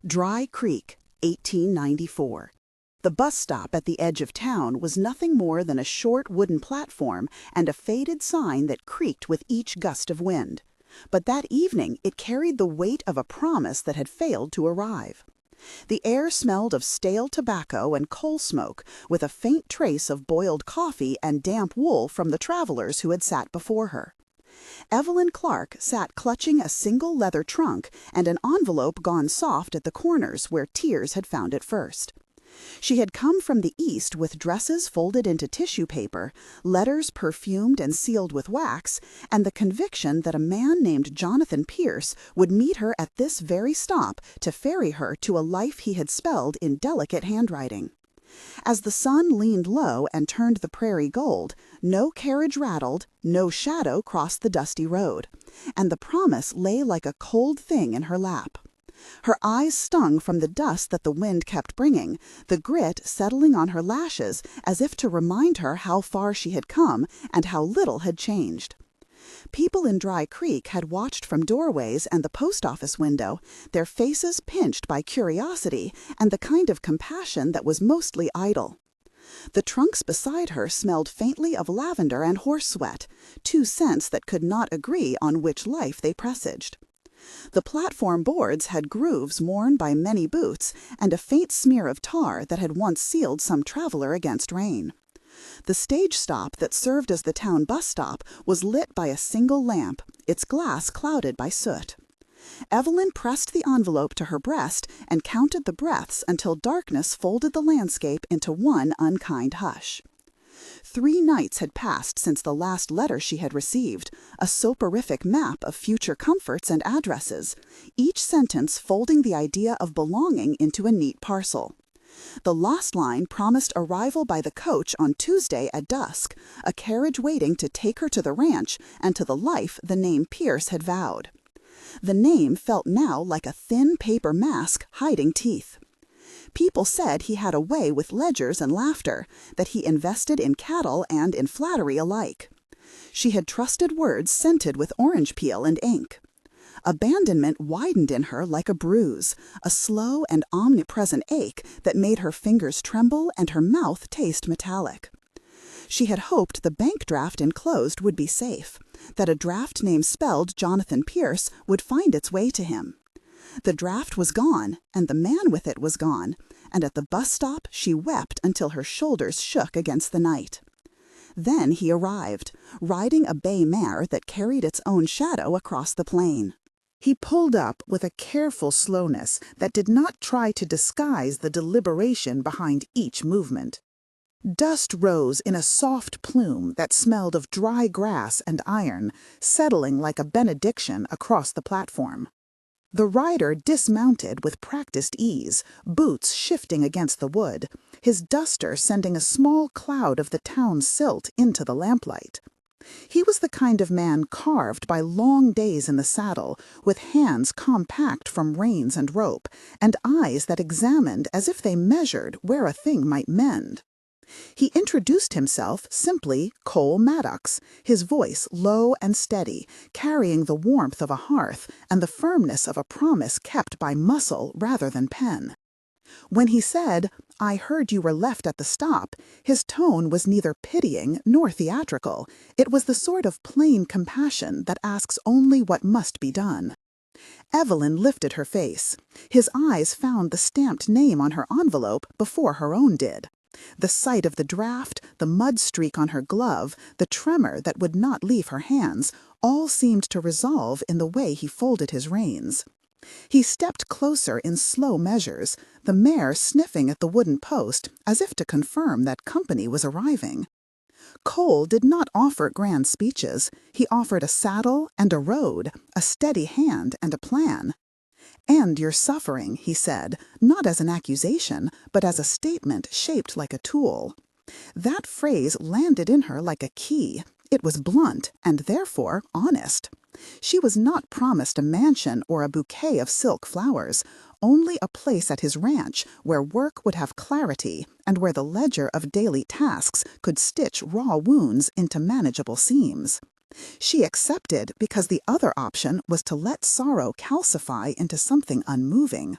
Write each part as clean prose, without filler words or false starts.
Dry Creek, 1894. The bus stop at the edge of town was nothing more than a short wooden platform and a faded sign that creaked with each gust of wind. But that evening it carried the weight of a promise that had failed to arrive. The air smelled of stale tobacco and coal smoke, with a faint trace of boiled coffee and damp wool from the travelers who had sat before her. Evelyn Clarke sat clutching a single leather trunk and an envelope gone soft at the corners where tears had found it first. She had come from the East with dresses folded into tissue paper, letters perfumed and sealed with wax, and the conviction that a man named Jonathan Pierce would meet her at this very stop to ferry her to a life he had spelled in delicate handwriting. As the sun leaned low and turned the prairie gold, no carriage rattled, no shadow crossed the dusty road, and the promise lay like a cold thing in her lap. Her eyes stung from the dust that the wind kept bringing, the grit settling on her lashes as if to remind her how far she had come and how little had changed. People in Dry Creek had watched from doorways and the post office window, their faces pinched by curiosity and the kind of compassion that was mostly idle. The trunks beside her smelled faintly of lavender and horse sweat, two scents that could not agree on which life they presaged. The platform boards had grooves worn by many boots and a faint smear of tar that had once sealed some traveler against rain. The stage stop that served as the town bus stop was lit by a single lamp, its glass clouded by soot. Evelyn pressed the envelope to her breast and counted the breaths until darkness folded the landscape into one unkind hush. 3 nights had passed since the last letter she had received, a soporific map of future comforts and addresses, each sentence folding the idea of belonging into a neat parcel. The last line promised arrival by the coach on Tuesday at dusk, a carriage waiting to take her to the ranch and to the life the name Pierce had vowed. The name felt now like a thin paper mask hiding teeth. People said he had a way with ledgers and laughter, that he invested in cattle and in flattery alike. She had trusted words scented with orange peel and ink. Abandonment widened in her like a bruise, a slow and omnipresent ache that made her fingers tremble and her mouth taste metallic. She had hoped the bank draft enclosed would be safe, that a draft name spelled Jonathan Pierce would find its way to him. The draft was gone, and the man with it was gone, and at the bus stop she wept until her shoulders shook against the night. Then he arrived, riding a bay mare that carried its own shadow across the plain. He pulled up with a careful slowness that did not try to disguise the deliberation behind each movement. Dust rose in a soft plume that smelled of dry grass and iron, settling like a benediction across the platform. The rider dismounted with practiced ease, boots shifting against the wood, his duster sending a small cloud of the town's silt into the lamplight. He was the kind of man carved by long days in the saddle, with hands compact from reins and rope, and eyes that examined as if they measured where a thing might mend. He introduced himself simply Cole Maddox, his voice low and steady, carrying the warmth of a hearth and the firmness of a promise kept by muscle rather than pen. When he said, "I heard you were left at the stop," his tone was neither pitying nor theatrical. It was the sort of plain compassion that asks only what must be done. Evelyn lifted her face. His eyes found the stamped name on her envelope before her own did. The sight of the draft, the mud streak on her glove, the tremor that would not leave her hands, all seemed to resolve in the way he folded his reins. He stepped closer in slow measures, the mare sniffing at the wooden post as if to confirm that company was arriving. Cole did not offer grand speeches. He offered a saddle and a road, a steady hand and a plan. "And you're suffering," he said, not as an accusation, but as a statement shaped like a tool. That phrase landed in her like a key. It was blunt and therefore honest. She was not promised a mansion or a bouquet of silk flowers, only a place at his ranch where work would have clarity and where the ledger of daily tasks could stitch raw wounds into manageable seams. She accepted because the other option was to let sorrow calcify into something unmoving.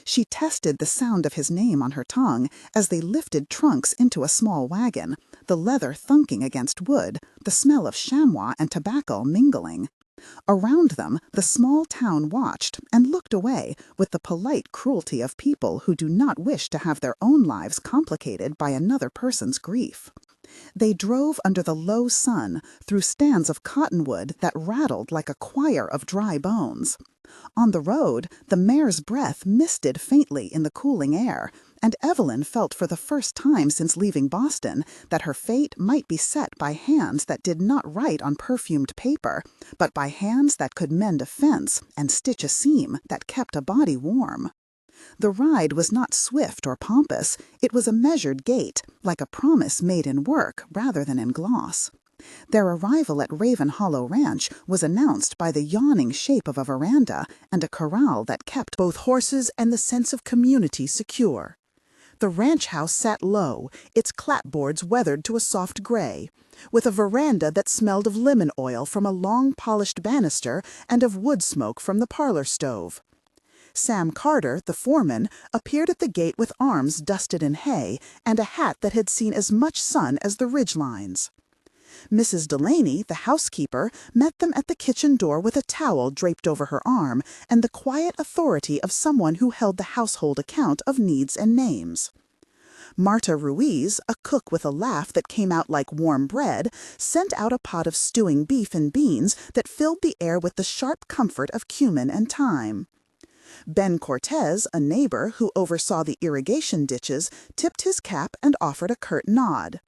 She tested the sound of his name on her tongue as they lifted trunks into a small wagon, the leather thunking against wood, the smell of chamois and tobacco mingling. Around them, the small town watched and looked away with the polite cruelty of people who do not wish to have their own lives complicated by another person's grief. They drove under the low sun through stands of cottonwood that rattled like a choir of dry bones. On the road, the mare's breath misted faintly in the cooling air, and Evelyn felt for the first time since leaving Boston that her fate might be set by hands that did not write on perfumed paper, but by hands that could mend a fence and stitch a seam that kept a body warm. The ride was not swift or pompous, it was a measured gait, like a promise made in work rather than in gloss. Their arrival at Raven Hollow Ranch was announced by the yawning shape of a veranda and a corral that kept both horses and the sense of community secure. The ranch house sat low, its clapboards weathered to a soft gray, with a veranda that smelled of lemon oil from a long polished banister and of wood smoke from the parlor stove. Sam Carter, the foreman, appeared at the gate with arms dusted in hay and a hat that had seen as much sun as the ridgelines. Mrs. Delaney, the housekeeper, met them at the kitchen door with a towel draped over her arm and the quiet authority of someone who held the household account of needs and names. Marta Ruiz, a cook with a laugh that came out like warm bread, sent out a pot of stewing beef and beans that filled the air with the sharp comfort of cumin and thyme. Ben Cortez, a neighbor who oversaw the irrigation ditches, tipped his cap and offered a curt nod.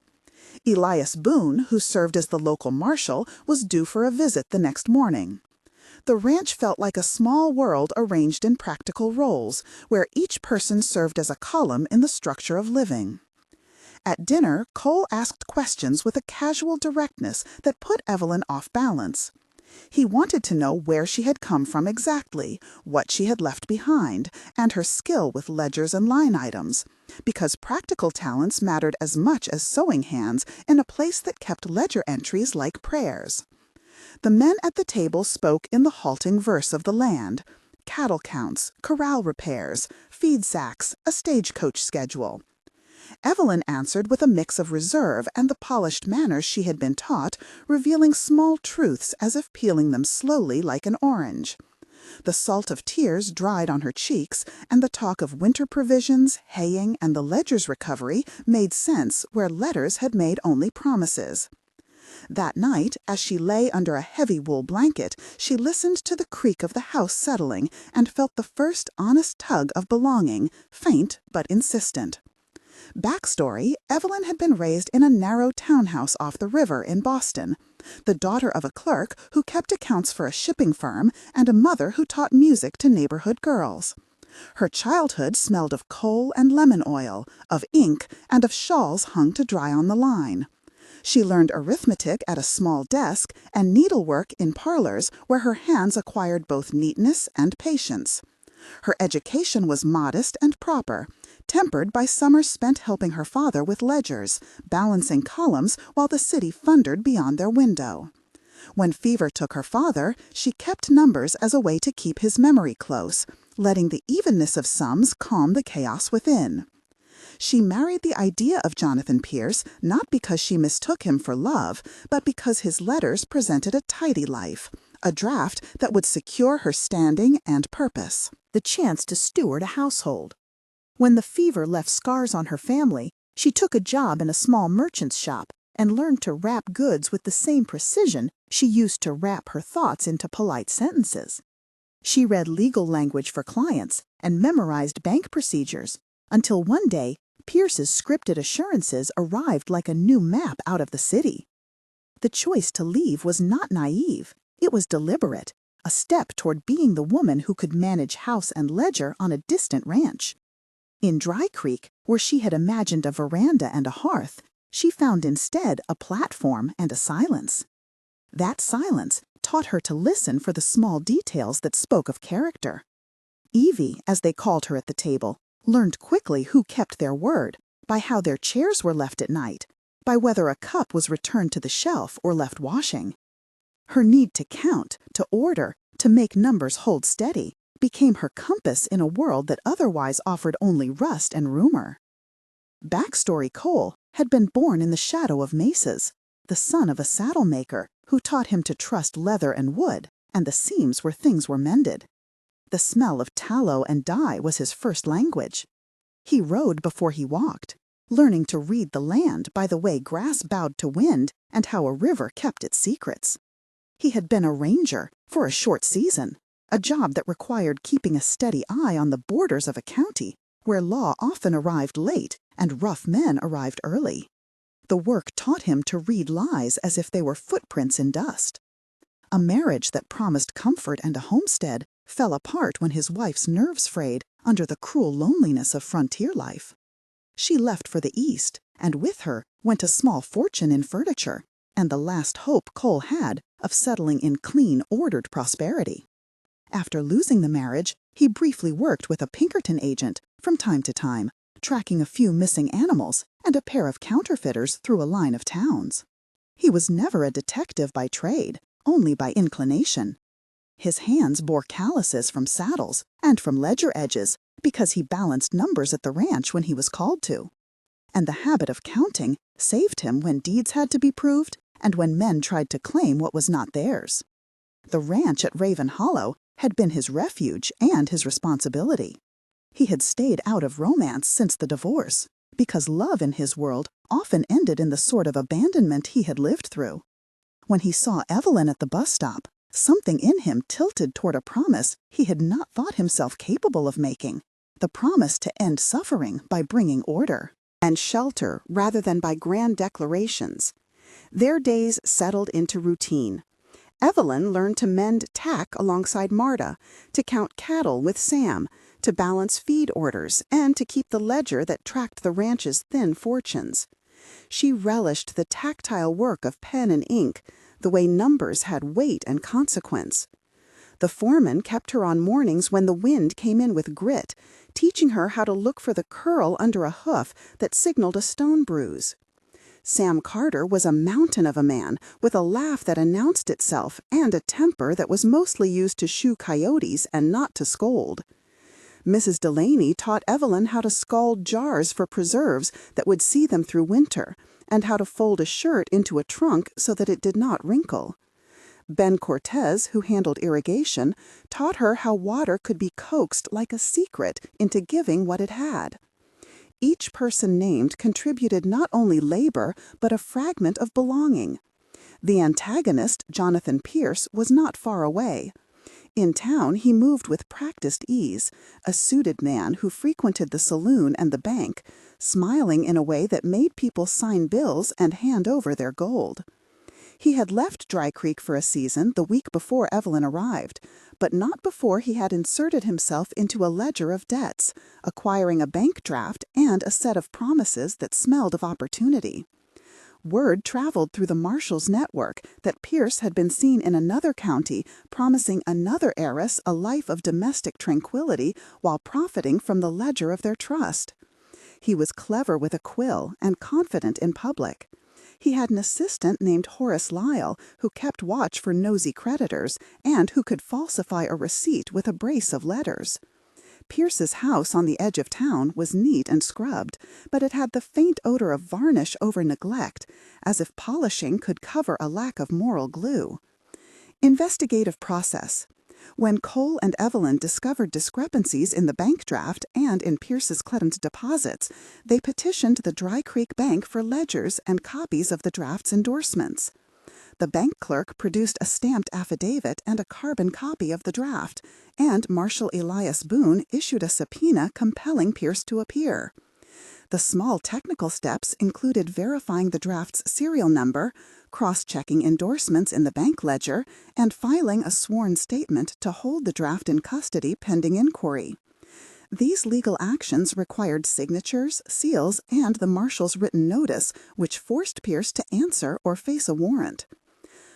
Elias Boone, who served as the local marshal, was due for a visit the next morning. The ranch felt like a small world arranged in practical roles, where each person served as a column in the structure of living. At dinner, Cole asked questions with a casual directness that put Evelyn off balance. He wanted to know where she had come from exactly, what she had left behind, and her skill with ledgers and line items, because practical talents mattered as much as sewing hands in a place that kept ledger entries like prayers. The men at the table spoke in the halting verse of the land: cattle counts, corral repairs, feed sacks, a stagecoach schedule. Evelyn answered with a mix of reserve and the polished manners she had been taught, revealing small truths as if peeling them slowly like an orange. The salt of tears dried on her cheeks, and the talk of winter provisions, haying, and the ledger's recovery made sense where letters had made only promises. That night, as she lay under a heavy wool blanket, she listened to the creak of the house settling and felt the first honest tug of belonging, faint but insistent. Backstory: Evelyn had been raised in a narrow townhouse off the river in Boston, the daughter of a clerk who kept accounts for a shipping firm and a mother who taught music to neighborhood girls. Her childhood smelled of coal and lemon oil, of ink, and of shawls hung to dry on the line. She learned arithmetic at a small desk and needlework in parlors where her hands acquired both neatness and patience. Her education was modest and proper, tempered by summers spent helping her father with ledgers, balancing columns while the city thundered beyond their window. When fever took her father, she kept numbers as a way to keep his memory close, letting the evenness of sums calm the chaos within. She married the idea of Jonathan Pierce not because she mistook him for love, but because his letters presented a tidy life, a draft that would secure her standing and purpose, the chance to steward a household. When the fever left scars on her family, she took a job in a small merchant's shop and learned to wrap goods with the same precision she used to wrap her thoughts into polite sentences. She read legal language for clients and memorized bank procedures, until one day Pierce's scripted assurances arrived like a new map out of the city. The choice to leave was not naive, it was deliberate, a step toward being the woman who could manage house and ledger on a distant ranch. In Dry Creek, where she had imagined a veranda and a hearth, she found instead a platform and a silence. That silence taught her to listen for the small details that spoke of character. Evie, as they called her at the table, learned quickly who kept their word, by how their chairs were left at night, by whether a cup was returned to the shelf or left washing. Her need to count, to order, to make numbers hold steady became her compass in a world that otherwise offered only rust and rumor. Backstory Cole had been born in the shadow of mesas, the son of a saddle maker who taught him to trust leather and wood and the seams where things were mended. The smell of tallow and dye was his first language. He rode before he walked, learning to read the land by the way grass bowed to wind and how a river kept its secrets. He had been a ranger for a short season, a job that required keeping a steady eye on the borders of a county where law often arrived late and rough men arrived early. The work taught him to read lies as if they were footprints in dust. A marriage that promised comfort and a homestead fell apart when his wife's nerves frayed under the cruel loneliness of frontier life. She left for the East, and with her went a small fortune in furniture and the last hope Cole had of settling in clean, ordered prosperity. After losing the marriage, he briefly worked with a Pinkerton agent from time to time, tracking a few missing animals and a pair of counterfeiters through a line of towns. He was never a detective by trade, only by inclination. His hands bore calluses from saddles and from ledger edges because he balanced numbers at the ranch when he was called to. And the habit of counting saved him when deeds had to be proved and when men tried to claim what was not theirs. The ranch at Raven Hollow had been his refuge and his responsibility. He had stayed out of romance since the divorce, because love in his world often ended in the sort of abandonment he had lived through. When he saw Evelyn at the bus stop, something in him tilted toward a promise he had not thought himself capable of making, the promise to end suffering by bringing order and shelter rather than by grand declarations. Their days settled into routine. Evelyn learned to mend tack alongside Marta, to count cattle with Sam, to balance feed orders, and to keep the ledger that tracked the ranch's thin fortunes. She relished the tactile work of pen and ink, the way numbers had weight and consequence. The foreman kept her on mornings when the wind came in with grit, teaching her how to look for the curl under a hoof that signaled a stone bruise. Sam Carter was a mountain of a man with a laugh that announced itself and a temper that was mostly used to shoo coyotes and not to scold. Mrs. Delaney taught Evelyn how to scald jars for preserves that would see them through winter, and how to fold a shirt into a trunk so that it did not wrinkle. Ben Cortez, who handled irrigation, taught her how water could be coaxed like a secret into giving what it had. Each person named contributed not only labor, but a fragment of belonging. The antagonist, Jonathan Pierce, was not far away. In town, he moved with practiced ease, a suited man who frequented the saloon and the bank, smiling in a way that made people sign bills and hand over their gold. He had left Dry Creek for a season the week before Evelyn arrived, but not before he had inserted himself into a ledger of debts, acquiring a bank draft and a set of promises that smelled of opportunity. Word traveled through the Marshals' network that Pierce had been seen in another county promising another heiress a life of domestic tranquility while profiting from the ledger of their trust. He was clever with a quill and confident in public. He had an assistant named Horace Lyle who kept watch for nosy creditors and who could falsify a receipt with a brace of letters. Pierce's house on the edge of town was neat and scrubbed, but it had the faint odor of varnish over neglect, as if polishing could cover a lack of moral glue. Investigative process. When Cole and Evelyn discovered discrepancies in the bank draft and in Pierce's Clinton's deposits, they petitioned the Dry Creek Bank for ledgers and copies of the draft's endorsements. The bank clerk produced a stamped affidavit and a carbon copy of the draft, and Marshal Elias Boone issued a subpoena compelling Pierce to appear. The small technical steps included verifying the draft's serial number, cross-checking endorsements in the bank ledger, and filing a sworn statement to hold the draft in custody pending inquiry. These legal actions required signatures, seals, and the marshal's written notice, which forced Pierce to answer or face a warrant.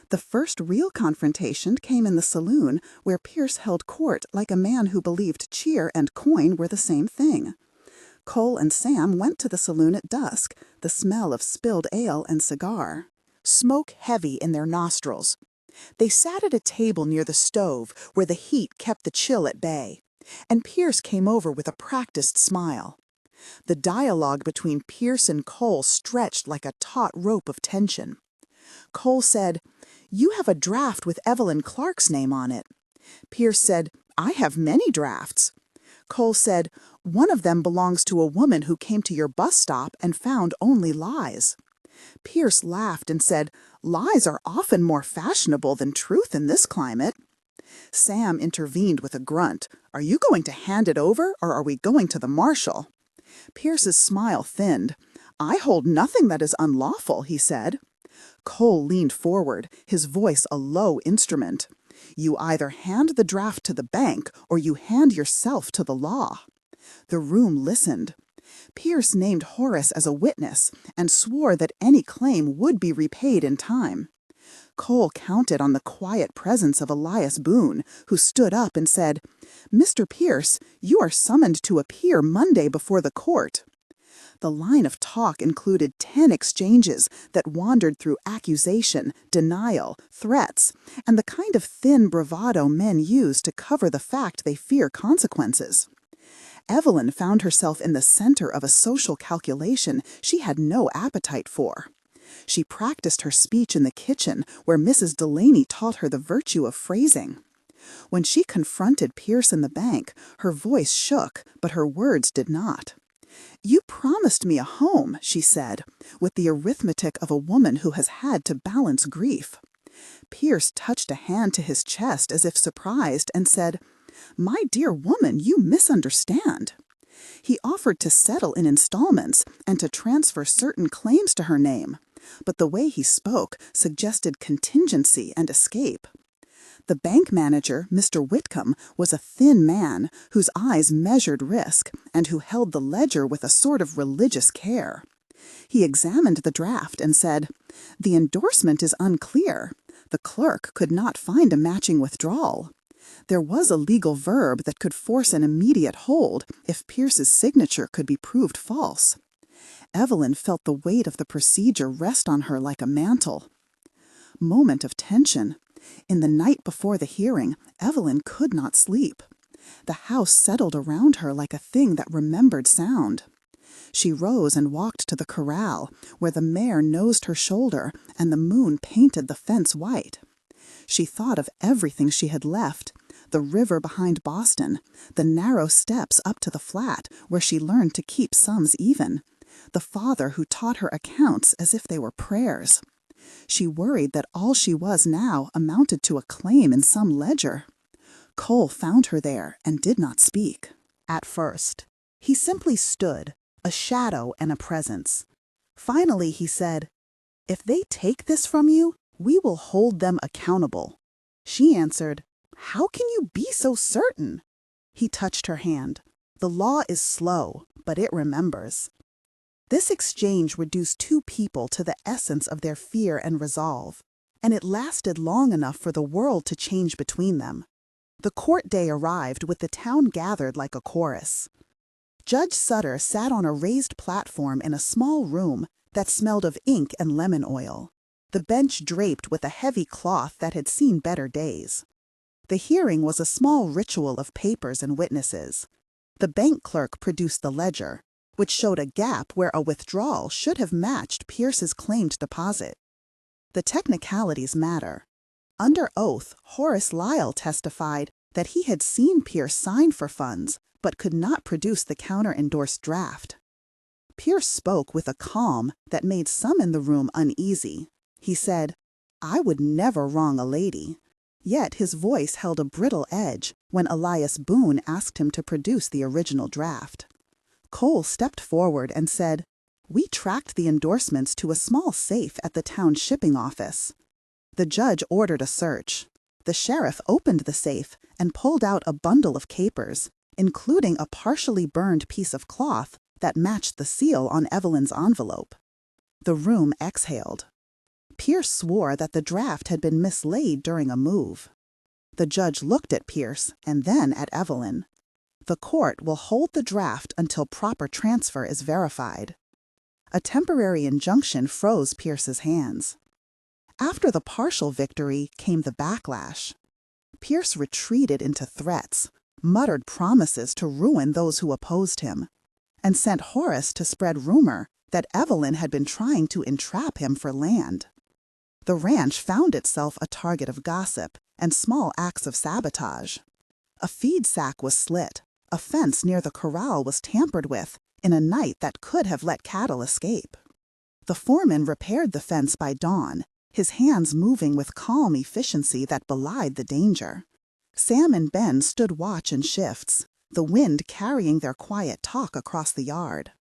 The first real confrontation came in the saloon, where Pierce held court like a man who believed cheer and coin were the same thing. Cole and Sam went to the saloon at dusk, the smell of spilled ale and cigar. Smoke heavy in their nostrils. They sat at a table near the stove where the heat kept the chill at bay, and Pierce came over with a practiced smile. The dialogue between Pierce and Cole stretched like a taut rope of tension. Cole said, "You have a draft with Evelyn Clarke's name on it." Pierce said, "I have many drafts." Cole said, "One of them belongs to a woman who came to your bus stop and found only lies." Pierce laughed and said, "Lies are often more fashionable than truth in this climate." Sam intervened with a grunt. "Are you going to hand it over, or are we going to the marshal?" Pierce's smile thinned. "I hold nothing that is unlawful," he said. Cole leaned forward, his voice a low instrument. "You either hand the draft to the bank, or you hand yourself to the law." The room listened. Pierce named Horace as a witness and swore that any claim would be repaid in time. Cole counted on the quiet presence of Elias Boone, who stood up and said, "Mr. Pierce, you are summoned to appear Monday before the court." The line of talk included 10 exchanges that wandered through accusation, denial, threats, and the kind of thin bravado men use to cover the fact they fear consequences. Evelyn found herself in the center of a social calculation she had no appetite for. She practiced her speech in the kitchen, where Mrs. Delaney taught her the virtue of phrasing. When she confronted Pierce in the bank, her voice shook, but her words did not. "You promised me a home," she said, with the arithmetic of a woman who has had to balance grief. Pierce touched a hand to his chest as if surprised and said, "My dear woman, you misunderstand." He offered to settle in installments and to transfer certain claims to her name, but the way he spoke suggested contingency and escape. The bank manager, Mr. Whitcomb, was a thin man whose eyes measured risk and who held the ledger with a sort of religious care. He examined the draft and said, "The endorsement is unclear. The clerk could not find a matching withdrawal. There was a legal verb that could force an immediate hold if Pierce's signature could be proved false." Evelyn felt the weight of the procedure rest on her like a mantle. Moment of tension. In the night before the hearing, Evelyn could not sleep. The house settled around her like a thing that remembered sound. She rose and walked to the corral, where the mare nosed her shoulder and the moon painted the fence white. She thought of everything she had left: the river behind Boston, the narrow steps up to the flat where she learned to keep sums even, the father who taught her accounts as if they were prayers. She worried that all she was now amounted to a claim in some ledger. Cole found her there and did not speak. At first, he simply stood, a shadow and a presence. Finally, he said, "If they take this from you, we will hold them accountable." She answered, "How can you be so certain?" He touched her hand. "The law is slow, but it remembers." This exchange reduced two people to the essence of their fear and resolve, and it lasted long enough for the world to change between them. The court day arrived with the town gathered like a chorus. Judge Sutter sat on a raised platform in a small room that smelled of ink and lemon oil, the bench draped with a heavy cloth that had seen better days. The hearing was a small ritual of papers and witnesses. The bank clerk produced the ledger, which showed a gap where a withdrawal should have matched Pierce's claimed deposit. The technicalities matter. Under oath, Horace Lyle testified that he had seen Pierce sign for funds, but could not produce the counter-endorsed draft. Pierce spoke with a calm that made some in the room uneasy. He said, "I would never wrong a lady." Yet his voice held a brittle edge when Elias Boone asked him to produce the original draft. Cole stepped forward and said, "We tracked the endorsements to a small safe at the town shipping office." The judge ordered a search. The sheriff opened the safe and pulled out a bundle of capers, including a partially burned piece of cloth that matched the seal on Evelyn's envelope. The room exhaled. Pierce swore that the draft had been mislaid during a move. The judge looked at Pierce and then at Evelyn. The court will hold the draft until proper transfer is verified. A temporary injunction froze Pierce's hands. After the partial victory came the backlash. Pierce retreated into threats, muttered promises to ruin those who opposed him, and sent Horace to spread rumor that Evelyn had been trying to entrap him for land. The ranch found itself a target of gossip and small acts of sabotage. A feed sack was slit, a fence near the corral was tampered with in a night that could have let cattle escape. The foreman repaired the fence by dawn, his hands moving with calm efficiency that belied the danger. Sam and Ben stood watch in shifts, the wind carrying their quiet talk across the yard.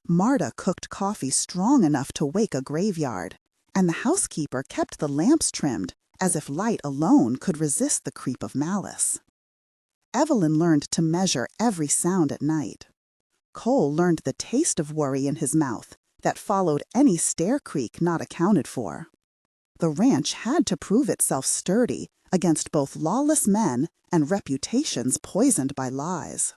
Marta cooked coffee strong enough to wake a graveyard, and the housekeeper kept the lamps trimmed as if light alone could resist the creep of malice. Evelyn learned to measure every sound at night. Cole learned the taste of worry in his mouth that followed any stair creak not accounted for. The ranch had to prove itself sturdy against both lawless men and reputations poisoned by lies.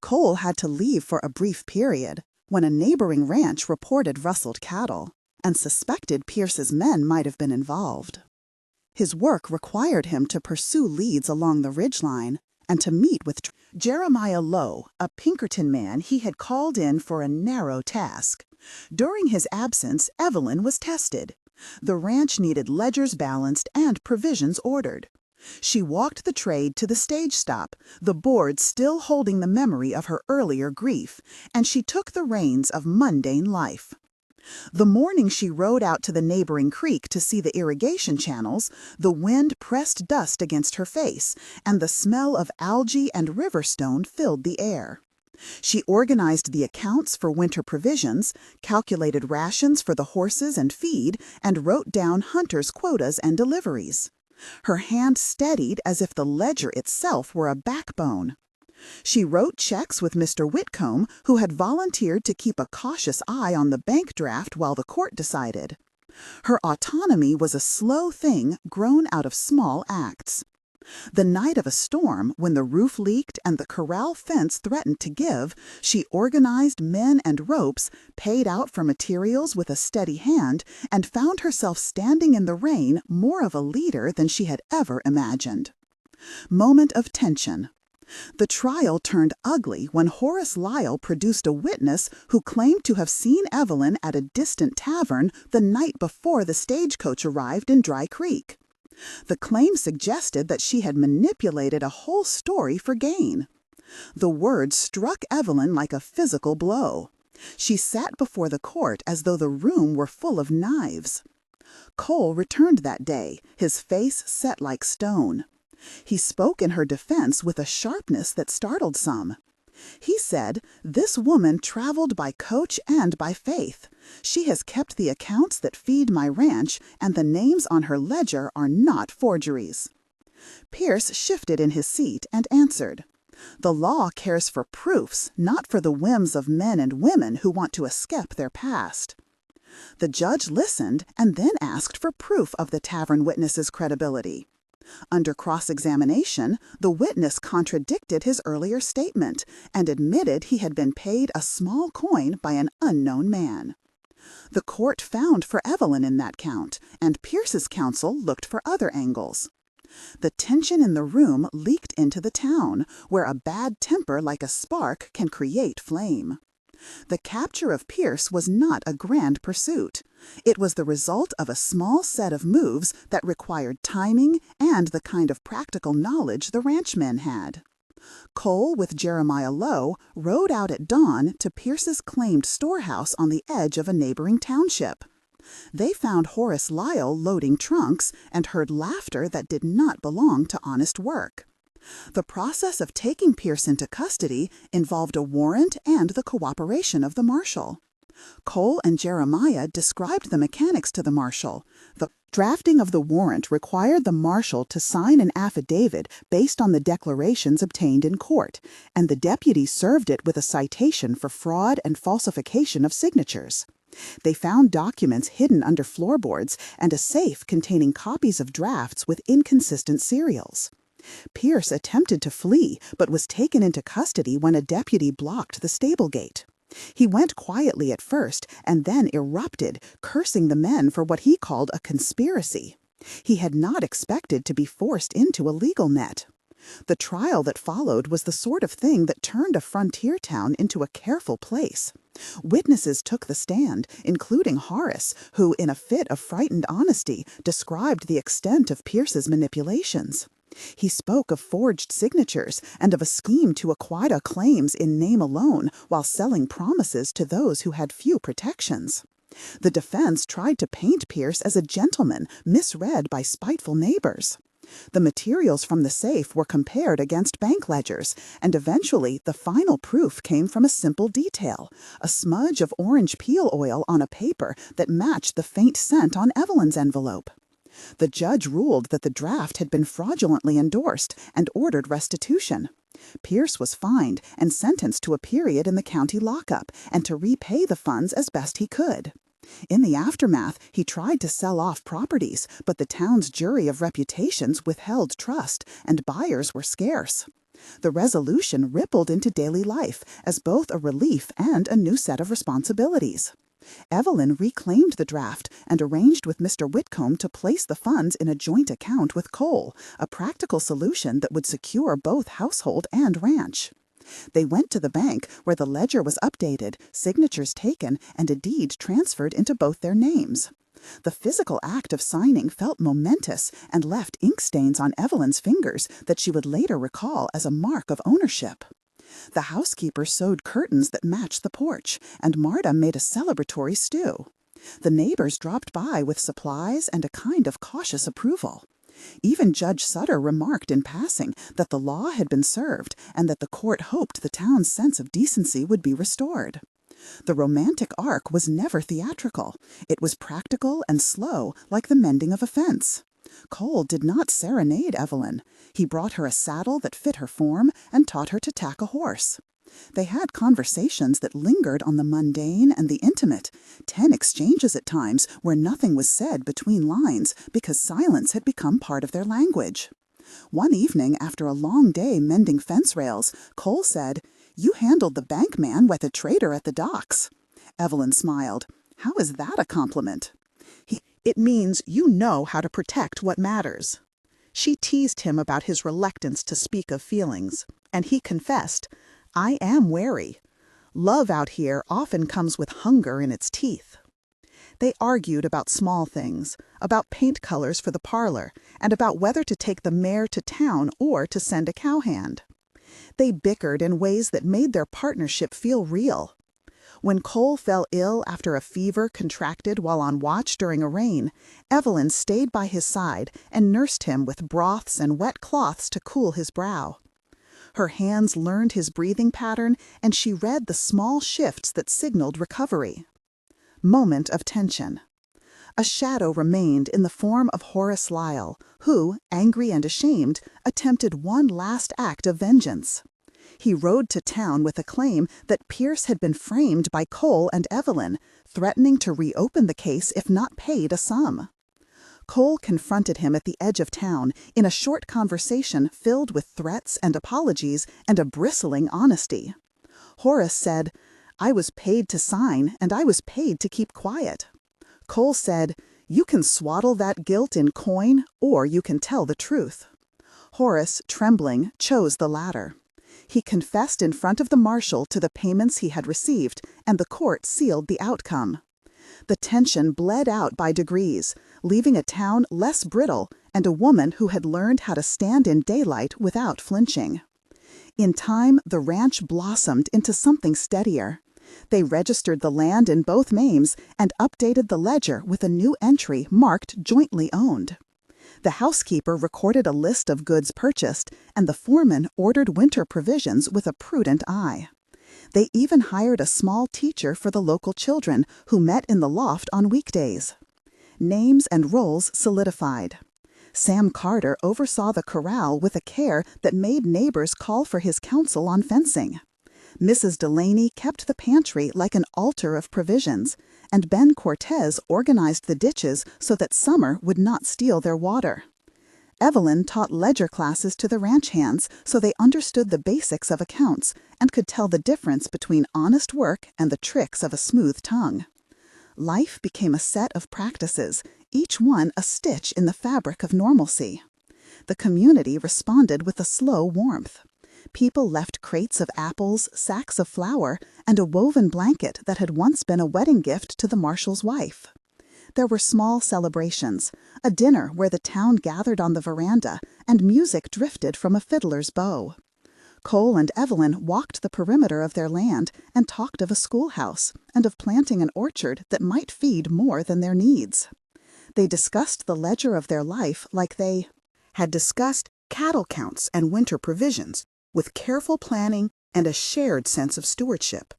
Cole had to leave for a brief period when a neighboring ranch reported rustled cattle and suspected Pierce's men might have been involved. His work required him to pursue leads along the ridgeline and to meet with Jeremiah Lowe, a Pinkerton man he had called in for a narrow task. During his absence, Evelyn was tested. The ranch needed ledgers balanced and provisions ordered. She walked the trade to the stage stop, the board still holding the memory of her earlier grief, and she took the reins of mundane life. The morning she rode out to the neighboring creek to see the irrigation channels, the wind pressed dust against her face, and the smell of algae and riverstone filled the air. She organized the accounts for winter provisions, calculated rations for the horses and feed, and wrote down hunters' quotas and deliveries. Her hand steadied as if the ledger itself were a backbone. She wrote checks with Mr. Whitcomb, who had volunteered to keep a cautious eye on the bank draft while the court decided. Her autonomy was a slow thing grown out of small acts. The night of a storm, when the roof leaked and the corral fence threatened to give, she organized men and ropes, paid out for materials with a steady hand, and found herself standing in the rain more of a leader than she had ever imagined. Moment of tension. The trial turned ugly when Horace Lyle produced a witness who claimed to have seen Evelyn at a distant tavern the night before the stagecoach arrived in Dry Creek. The claim suggested that she had manipulated a whole story for gain. The words struck Evelyn like a physical blow. She sat before the court as though the room were full of knives. Cole returned that day, his face set like stone. He spoke in her defense with a sharpness that startled some. He said, "This woman traveled by coach and by faith. She has kept the accounts that feed my ranch, and the names on her ledger are not forgeries." Pierce shifted in his seat and answered, "The law cares for proofs, not for the whims of men and women who want to escape their past." The judge listened and then asked for proof of the tavern witness's credibility. Under cross-examination, the witness contradicted his earlier statement and admitted he had been paid a small coin by an unknown man. The court found for Evelyn in that count, and Pierce's counsel looked for other angles. The tension in the room leaked into the town, where a bad temper like a spark can create flame. The capture of Pierce was not a grand pursuit. It was the result of a small set of moves that required timing and the kind of practical knowledge the ranchmen had. Cole, with Jeremiah Lowe, rode out at dawn to Pierce's claimed storehouse on the edge of a neighboring township. They found Horace Lyle loading trunks and heard laughter that did not belong to honest work. The process of taking Pierce into custody involved a warrant and the cooperation of the marshal. Cole and Jeremiah described the mechanics to the marshal. The drafting of the warrant required the marshal to sign an affidavit based on the declarations obtained in court, and the deputy served it with a citation for fraud and falsification of signatures. They found documents hidden under floorboards and a safe containing copies of drafts with inconsistent serials. Pierce attempted to flee, but was taken into custody when a deputy blocked the stable gate. He went quietly at first and then erupted, cursing the men for what he called a conspiracy. He had not expected to be forced into a legal net. The trial that followed was the sort of thing that turned a frontier town into a careful place. Witnesses took the stand, including Horace, who, in a fit of frightened honesty, described the extent of Pierce's manipulations. He spoke of forged signatures and of a scheme to acquire claims in name alone while selling promises to those who had few protections. The defense tried to paint Pierce as a gentleman misread by spiteful neighbors. The materials from the safe were compared against bank ledgers, and eventually the final proof came from a simple detail: a smudge of orange peel oil on a paper that matched the faint scent on Evelyn's envelope. The judge ruled that the draft had been fraudulently endorsed and ordered restitution. Pierce was fined and sentenced to a period in the county lockup and to repay the funds as best he could. In the aftermath, he tried to sell off properties, but the town's jury of reputations withheld trust, and buyers were scarce. The resolution rippled into daily life as both a relief and a new set of responsibilities. Evelyn reclaimed the draft and arranged with Mr. Whitcomb to place the funds in a joint account with Cole, a practical solution that would secure both household and ranch. They went to the bank, where the ledger was updated, signatures taken, and a deed transferred into both their names. The physical act of signing felt momentous and left ink stains on Evelyn's fingers that she would later recall as a mark of ownership. The housekeeper sewed curtains that matched the porch, and Marta made a celebratory stew. The neighbors dropped by with supplies and a kind of cautious approval. Even Judge Sutter remarked in passing that the law had been served and that the court hoped the town's sense of decency would be restored. The romantic arc was never theatrical. It was practical and slow, like the mending of a fence. Cole did not serenade Evelyn. He brought her a saddle that fit her form and taught her to tack a horse. They had conversations that lingered on the mundane and the intimate, 10 exchanges at times where nothing was said between lines because silence had become part of their language. One evening, after a long day mending fence rails, Cole said, "You handled the bank man with a trader at the docks." Evelyn smiled. "How is that a compliment?" "It means you know how to protect what matters." She teased him about his reluctance to speak of feelings, and he confessed, "I am wary. Love out here often comes with hunger in its teeth." They argued about small things, about paint colors for the parlor, and about whether to take the mare to town or to send a cowhand. They bickered in ways that made their partnership feel real. When Cole fell ill after a fever contracted while on watch during a rain, Evelyn stayed by his side and nursed him with broths and wet cloths to cool his brow. Her hands learned his breathing pattern, and she read the small shifts that signaled recovery. Moment of tension. A shadow remained in the form of Horace Lyle, who, angry and ashamed, attempted one last act of vengeance. He rode to town with a claim that Pierce had been framed by Cole and Evelyn, threatening to reopen the case if not paid a sum. Cole confronted him at the edge of town in a short conversation filled with threats and apologies and a bristling honesty. Horace said, "I was paid to sign, and I was paid to keep quiet." Cole said, "You can swaddle that guilt in coin, or you can tell the truth." Horace, trembling, chose the latter. He confessed in front of the marshal to the payments he had received, and the court sealed the outcome. The tension bled out by degrees, leaving a town less brittle and a woman who had learned how to stand in daylight without flinching. In time, the ranch blossomed into something steadier. They registered the land in both names and updated the ledger with a new entry marked jointly owned. The housekeeper recorded a list of goods purchased, and the foreman ordered winter provisions with a prudent eye. They even hired a small teacher for the local children, who met in the loft on weekdays. Names and roles solidified. Sam Carter oversaw the corral with a care that made neighbors call for his counsel on fencing. Mrs. Delaney kept the pantry like an altar of provisions, and Ben Cortez organized the ditches so that summer would not steal their water. Evelyn taught ledger classes to the ranch hands so they understood the basics of accounts and could tell the difference between honest work and the tricks of a smooth tongue. Life became a set of practices, each one a stitch in the fabric of normalcy. The community responded with a slow warmth. People left crates of apples, sacks of flour, and a woven blanket that had once been a wedding gift to the marshal's wife. There were small celebrations, a dinner where the town gathered on the veranda and music drifted from a fiddler's bow. Cole and Evelyn walked the perimeter of their land and talked of a schoolhouse and of planting an orchard that might feed more than their needs. They discussed the ledger of their life like they had discussed cattle counts and winter provisions, with careful planning and a shared sense of stewardship.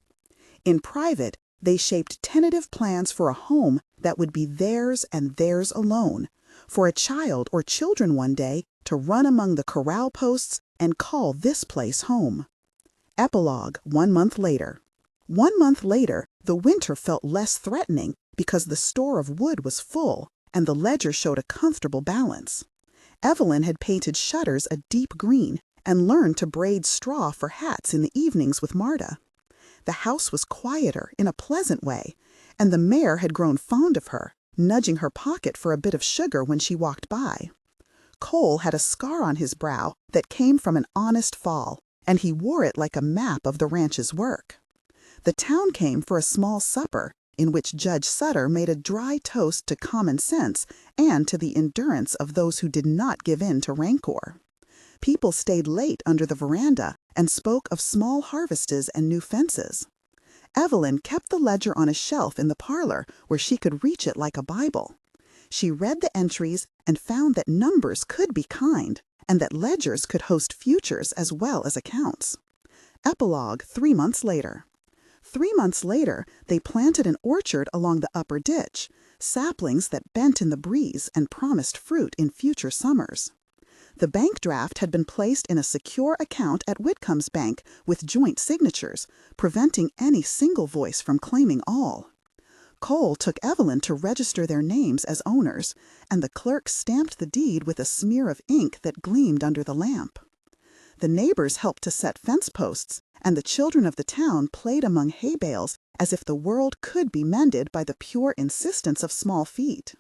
In private, they shaped tentative plans for a home that would be theirs and theirs alone, for a child or children one day to run among the corral posts and call this place home. Epilogue 1 month later. 1 month later, the winter felt less threatening because the store of wood was full and the ledger showed a comfortable balance. Evelyn had painted shutters a deep green and learned to braid straw for hats in the evenings with Marta. The house was quieter in a pleasant way, and the mare had grown fond of her, nudging her pocket for a bit of sugar when she walked by. Cole had a scar on his brow that came from an honest fall, and he wore it like a map of the ranch's work. The town came for a small supper, in which Judge Sutter made a dry toast to common sense and to the endurance of those who did not give in to rancor. People stayed late under the veranda and spoke of small harvests and new fences. Evelyn kept the ledger on a shelf in the parlor where she could reach it like a Bible. She read the entries and found that numbers could be kind and that ledgers could host futures as well as accounts. Epilogue 3 months later. 3 months later, they planted an orchard along the upper ditch, saplings that bent in the breeze and promised fruit in future summers. The bank draft had been placed in a secure account at Whitcomb's Bank with joint signatures, preventing any single voice from claiming all. Cole took Evelyn to register their names as owners, and the clerk stamped the deed with a smear of ink that gleamed under the lamp. The neighbors helped to set fence posts, and the children of the town played among hay bales as if the world could be mended by the pure insistence of small feet.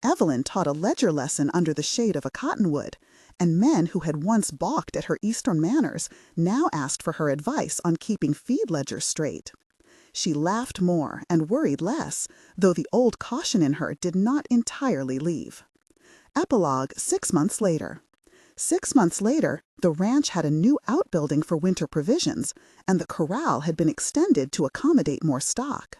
Evelyn taught a ledger lesson under the shade of a cottonwood, and men who had once balked at her Eastern manners now asked for her advice on keeping feed ledgers straight. She laughed more and worried less, though the old caution in her did not entirely leave. Epilogue 6 months later. 6 months later, the ranch had a new outbuilding for winter provisions, and the corral had been extended to accommodate more stock.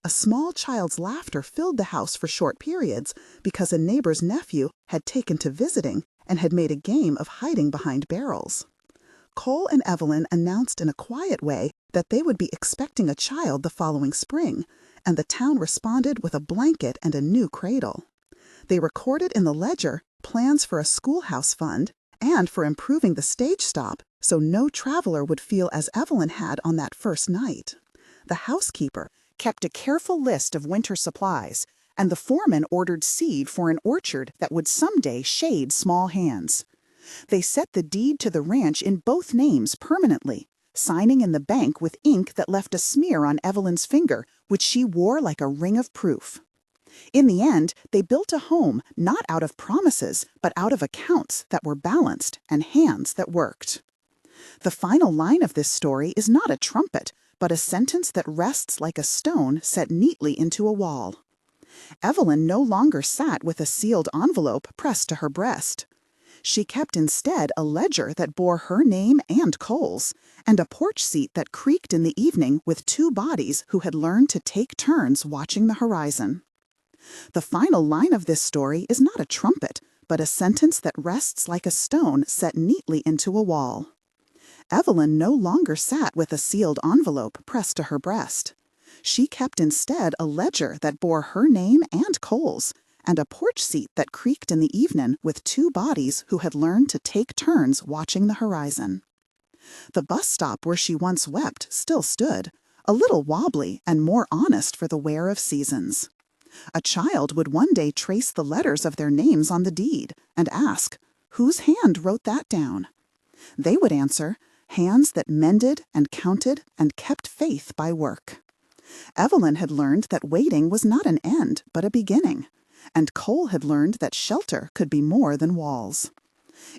A small child's laughter filled the house for short periods because a neighbor's nephew had taken to visiting and had made a game of hiding behind barrels. Cole and Evelyn announced in a quiet way that they would be expecting a child the following spring, and the town responded with a blanket and a new cradle. They recorded in the ledger plans for a schoolhouse fund and for improving the stage stop so no traveler would feel as Evelyn had on that first night. The housekeeper kept a careful list of winter supplies, and the foreman ordered seed for an orchard that would someday shade small hands. They set the deed to the ranch in both names permanently, signing in the bank with ink that left a smear on Evelyn's finger, which she wore like a ring of proof. In the end, they built a home not out of promises, but out of accounts that were balanced and hands that worked. The final line of this story is not a trumpet, but a sentence that rests like a stone set neatly into a wall. Evelyn no longer sat with a sealed envelope pressed to her breast. She kept instead a ledger that bore her name and Cole's, and a porch seat that creaked in the evening with 2 bodies who had learned to take turns watching the horizon. The final line of this story is not a trumpet, but a sentence that rests like a stone set neatly into a wall. Evelyn no longer sat with a sealed envelope pressed to her breast. She kept instead a ledger that bore her name and Cole's, and a porch seat that creaked in the evening with 2 bodies who had learned to take turns watching the horizon. The bus stop where she once wept still stood, a little wobbly and more honest for the wear of seasons. A child would one day trace the letters of their names on the deed and ask, "Whose hand wrote that down?" They would answer, "Hands that mended and counted and kept faith by work." Evelyn had learned that waiting was not an end, but a beginning. And Cole had learned that shelter could be more than walls.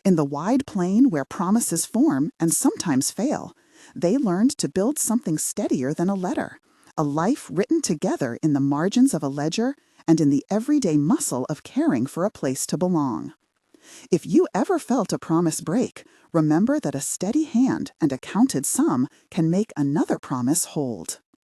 In the wide plain where promises form and sometimes fail, they learned to build something steadier than a letter, a life written together in the margins of a ledger and in the everyday muscle of caring for a place to belong. If you ever felt a promise break, remember that a steady hand and a counted sum can make another promise hold.